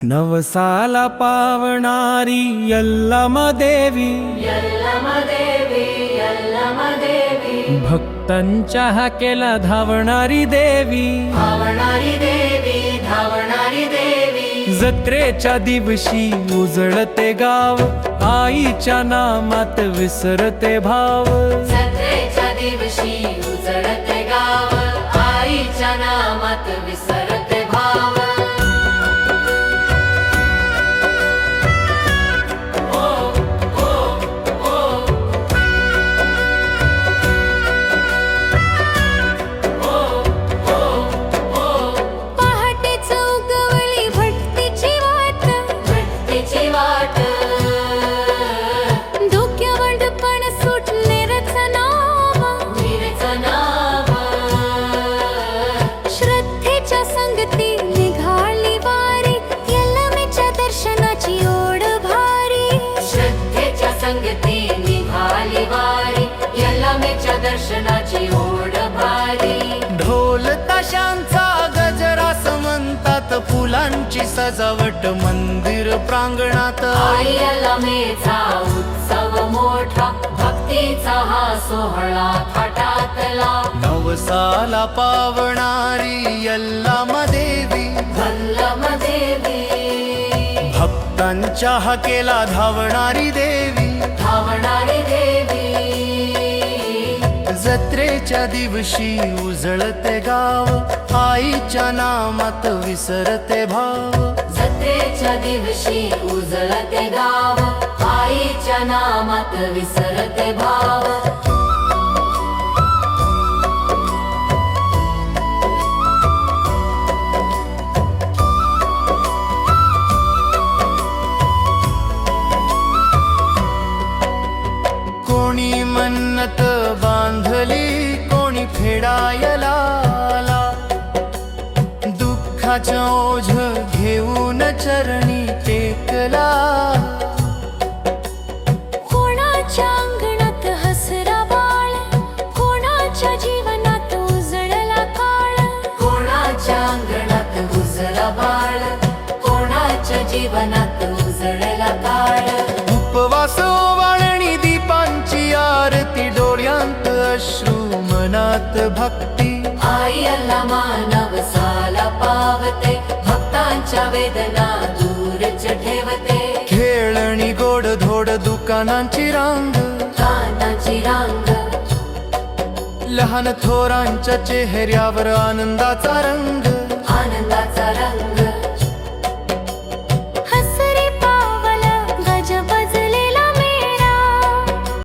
नवसाला पावणारी यल्लमा देवी, भक्तांच्या हाकेला धावणारी देवी, जत्रेच्या दिवशी उजळते गाव, आईच्या नामात विसरते भाव. जत्रेच्या दिवशी उजळते गाव, आईच्या नामात विसरते भाव. दर्शनाची ओढ भारी. ढोल ताशांचा गजरा समंतात, फुलांची सजावट मंदिर प्रांगणात. आई यल्लमेचा उत्सव मोठा, भक्तीचा हा सोहळा थाटातला. नवसाला पावणारी यल्लमा देवी, भक्तांच्या हाकेला धावणारी देवी, जत्रेच्या दिवशी उजळते गाव, आईच्या नामात विसरते भाव. जत्रेच्या दिवशी उजळते गाव, आईच्या नामात विसरते भाव. कोणी मन्नत बांधली, कोणी फेडायला आला, दुःखाचं ओझ घेऊन चरणी टेकला. कोणाच्या अंगणात हसरा बाळ, कोणाच्या जीवनात उजळला काळ. कोणाच्या अंगणात उजळला बाळ, कोणाच्या जीवनात उजळला काळ. उपवास वाळणी दीपांची आरती, डोळ्यांत अश्रू मनात भक्ती. आई यल्लमा नवसाला पावते, भक्तांच्या वेदना दूरच ठेवते. खेळणी गोड धोड दुकानांची रांग, कानाची रांग, लहान थोरांच्या चेहऱ्यावर आनंदाचा रंग. आनंदाचा रंग.